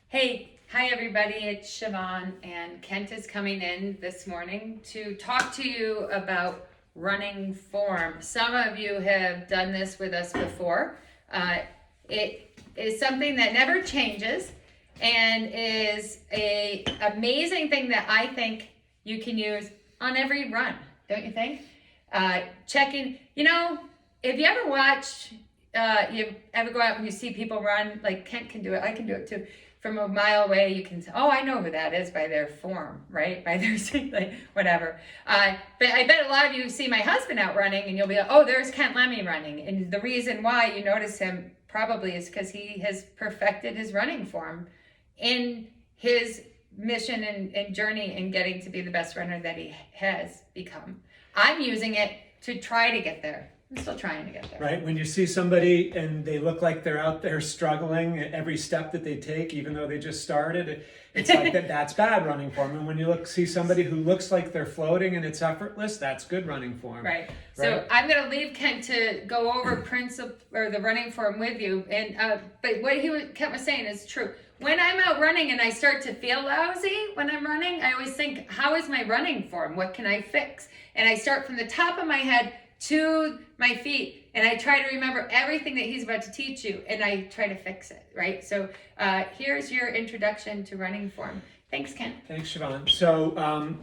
Hey, hi everybody, it's Siobhan, and Kent is coming in this morning to talk to you about running form. Some of you have done this with us before. It is something that never changes and is an amazing thing that I think you can use on every run, don't you think? Checking, if you ever watched, you ever go out and you see people run, like Kent can do it, I can do it too. From a mile away, you can say, oh, I know who that is by their form, right? By their, like, whatever. But I bet a lot of you see my husband out running and you'll be like, oh, there's Kent Lemme running. And the reason why you notice him probably is because he has perfected his running form in his mission and journey in getting to be the best runner that he has become. I'm using it to try to get there. I'm still trying to get there. Right? When you see somebody and they look like they're out there struggling at every step that they take, even though they just started, it's like that's bad running form. And when you see somebody who looks like they're floating and it's effortless, that's good running form. Right. So I'm going to leave Kent to go over the running form with you. And but what Kent was saying is true. When I'm out running and I start to feel lousy when I'm running, I always think, how is my running form? What can I fix? And I start from the top of my head to my feet, and I try to remember everything that he's about to teach you, and I try to fix it, right? So here's your introduction to running form. Thanks, Ken. Thanks, Siobhan. So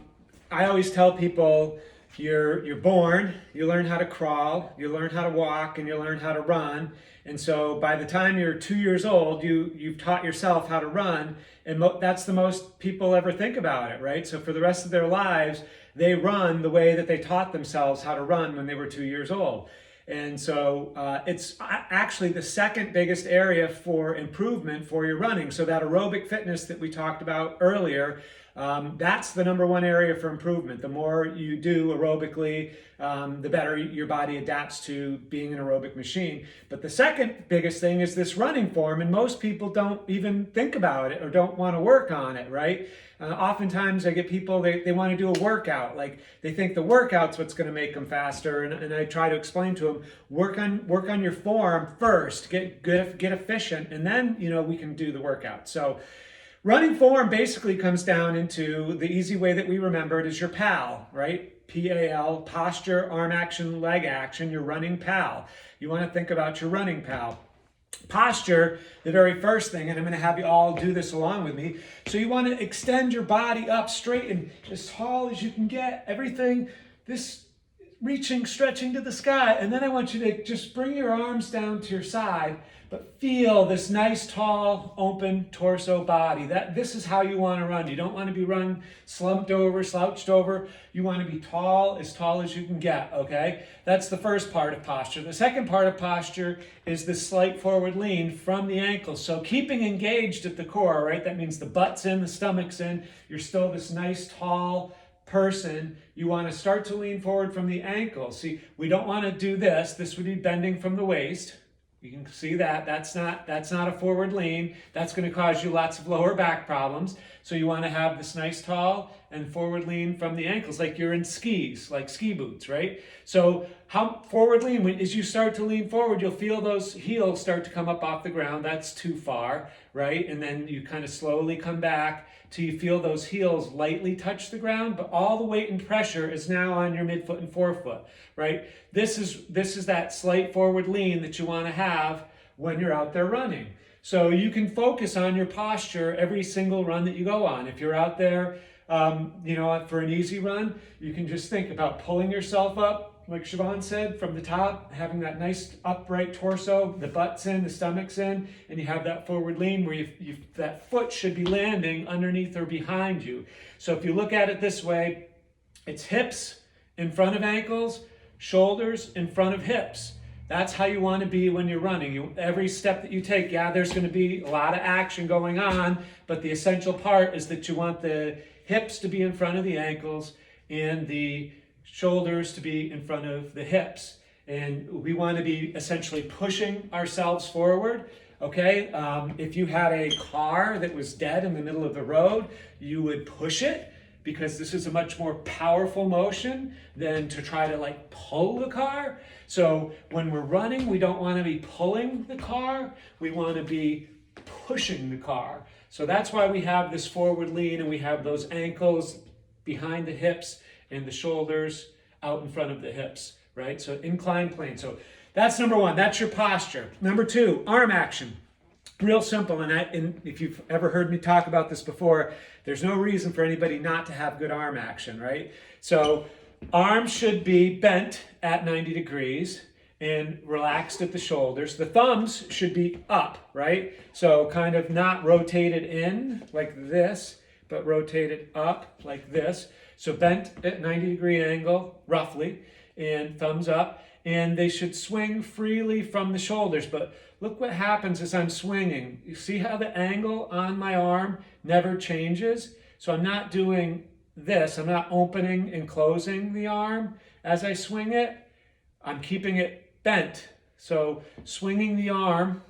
I always tell people, you're born, you learn how to crawl, you learn how to walk, and you learn how to run. And so by the time you're 2 years old, you've taught yourself how to run, and that's the most people ever think about it, right? So for the rest of their lives, they run the way that they taught themselves how to run when they were 2 years old. And so it's actually the second biggest area for improvement for your running. So that aerobic fitness that we talked about earlier, that's the number one area for improvement. The more you do aerobically, the better your body adapts to being an aerobic machine. But the second biggest thing is this running form, and most people don't even think about it or don't want to work on it, right? Oftentimes I get people, they want to do a workout, like they think the workout's what's going to make them faster, and I try to explain to them, work on your form first, get efficient, and then we can do the workout. So running form basically comes down into the easy way that we remember it is your PAL, right? P-A-L, posture, arm action, leg action, your running PAL. You want to think about your running PAL. Posture, the very first thing, and I'm going to have you all do this along with me. So you want to extend your body up straight and as tall as you can get, everything, this reaching, stretching to the sky. And then I want you to just bring your arms down to your side, but feel this nice, tall, open torso body. This is how you want to run. You don't want to be run slumped over, slouched over. You want to be tall as you can get, okay? That's the first part of posture. The second part of posture is this slight forward lean from the ankles. So keeping engaged at the core, right? That means the butt's in, the stomach's in. You're still this nice, tall person. You want to start to lean forward from the ankles. See, we don't want to do this. This would be bending from the waist. You can see that. That's not a forward lean. That's going to cause you lots of lower back problems. So you want to have this nice tall and forward lean from the ankles, like you're in skis, like ski boots, right? So how forward lean, as you start to lean forward, you'll feel those heels start to come up off the ground. That's too far, right? And then you kind of slowly come back till you feel those heels lightly touch the ground, but all the weight and pressure is now on your midfoot and forefoot, right? This is that slight forward lean that you want to have when you're out there running. So you can focus on your posture every single run that you go on. If you're out there, for an easy run, you can just think about pulling yourself up, like Siobhan said, from the top, having that nice upright torso, the butt's in, the stomach's in, and you have that forward lean where that foot should be landing underneath or behind you. So if you look at it this way, it's hips in front of ankles, shoulders in front of hips. That's how you want to be when you're running. Every step that you take, there's going to be a lot of action going on, but the essential part is that you want the hips to be in front of the ankles and the shoulders to be in front of the hips. And we want to be essentially pushing ourselves forward, okay? If you had a car that was dead in the middle of the road, you would push it, because this is a much more powerful motion than to try to pull the car. So when we're running, we don't want to be pulling the car. We want to be pushing the car. So that's why we have this forward lean and we have those ankles behind the hips and the shoulders out in front of the hips, right? So inclined plane. So that's number one. That's your posture. Number two, arm action. Real simple. And if you've ever heard me talk about this before, there's no reason for anybody not to have good arm action, right? So arms should be bent at 90 degrees and relaxed at the shoulders. The thumbs should be up, right? So kind of not rotated in like this, but rotated up like this. So bent at 90-degree angle, roughly, and thumbs up. And they should swing freely from the shoulders. But look what happens as I'm swinging. You see how the angle on my arm never changes? So I'm not doing this. I'm not opening and closing the arm as I swing it. I'm keeping it bent. So swinging the arm,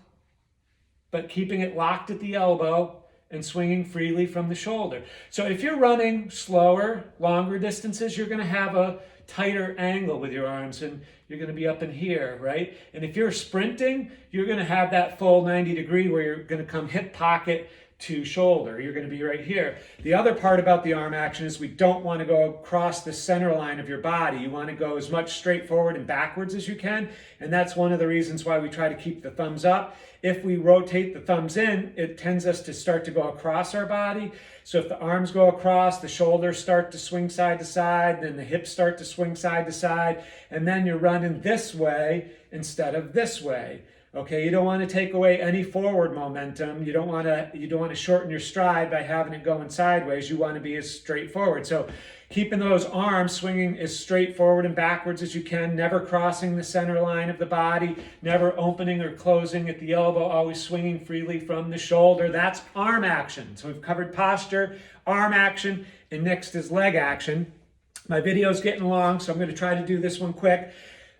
but keeping it locked at the elbow and swinging freely from the shoulder. So if you're running slower, longer distances, you're going to have a tighter angle with your arms and you're going to be up in here, right? And if you're sprinting, you're going to have that full 90 degree where you're going to come hip pocket to shoulder. You're going to be right here. The other part about the arm action is we don't want to go across the center line of your body. You want to go as much straight forward and backwards as you can. And that's one of the reasons why we try to keep the thumbs up. If we rotate the thumbs in, it tends us to start to go across our body. So if the arms go across, the shoulders start to swing side to side, then the hips start to swing side to side, and then you're running this way instead of this way. Okay, you don't want to take away any forward momentum. You don't want to shorten your stride by having it going sideways. You want to be as straightforward. So keeping those arms swinging as straight forward and backwards as you can, never crossing the center line of the body, never opening or closing at the elbow, always swinging freely from the shoulder. That's arm action. So we've covered posture, arm action, and next is leg action. My video's getting long, so I'm going to try to do this one quick.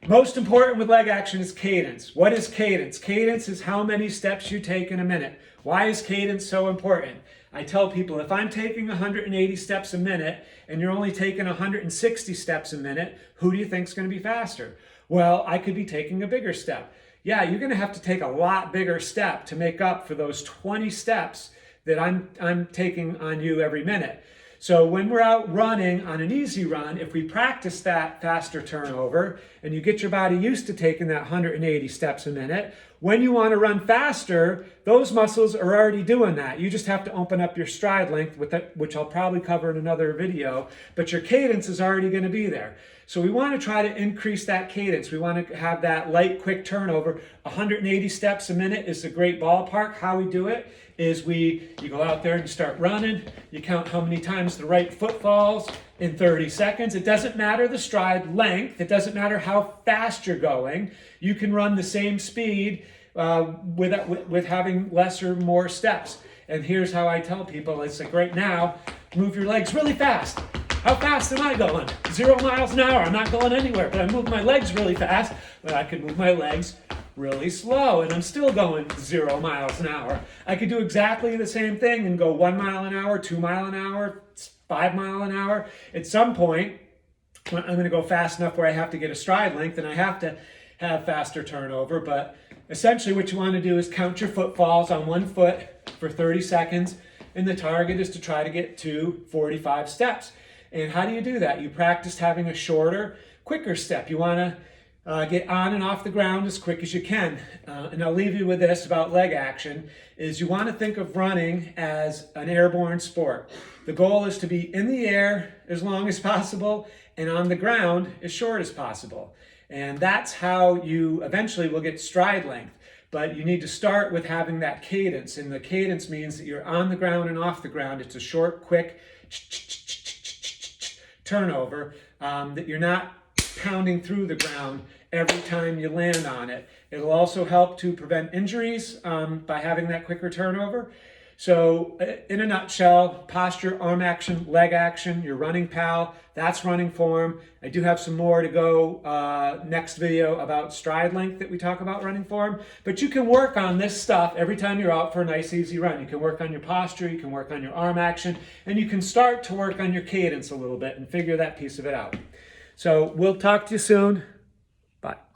Most important with leg action is cadence. What is cadence? Cadence is how many steps you take in a minute. Why is cadence so important? I tell people if I'm taking 180 steps a minute and you're only taking 160 steps a minute, who do you think is going to be faster? Well, I could be taking a bigger step. Yeah, you're going to have to take a lot bigger step to make up for those 20 steps that I'm taking on you every minute. So when we're out running on an easy run, if we practice that faster turnover and you get your body used to taking that 180 steps a minute, when you want to run faster, those muscles are already doing that. You just have to open up your stride length, which I'll probably cover in another video, but your cadence is already going to be there. So we want to try to increase that cadence. We want to have that light, quick turnover. 180 steps a minute is a great ballpark. How we do it is you go out there and you start running. You count how many times the right foot falls in 30 seconds. It doesn't matter the stride length. It doesn't matter how fast you're going. You can run the same speed with having less or more steps. And here's how I tell people. It's like right now, move your legs really fast. How fast am I going? 0 miles an hour. I'm not going anywhere, but I move my legs really fast. But I could move my legs really slow, and I'm still going 0 miles an hour. I could do exactly the same thing and go 1 mile an hour, 2 mile an hour, 5 mile an hour. At some point, I'm going to go fast enough where I have to get a stride length, and I have to have faster turnover. But essentially what you want to do is count your footfalls on one foot for 30 seconds, and the target is to try to get to 45 steps. And how do you do that? You practice having a shorter, quicker step. You want to get on and off the ground as quick as you can. And I'll leave you with this about leg action, is you want to think of running as an airborne sport. The goal is to be in the air as long as possible and on the ground as short as possible. And that's how you eventually will get stride length. But you need to start with having that cadence. And the cadence means that you're on the ground and off the ground. It's a short, quick turnover, that you're not pounding through the ground every time you land on it. It'll also help to prevent injuries by having that quicker turnover. So in a nutshell, posture, arm action, leg action, your running pal, that's running form. I do have some more to go next video about stride length that we talk about running form. But you can work on this stuff every time you're out for a nice easy run. You can work on your posture, you can work on your arm action, and you can start to work on your cadence a little bit and figure that piece of it out. So we'll talk to you soon. Bye.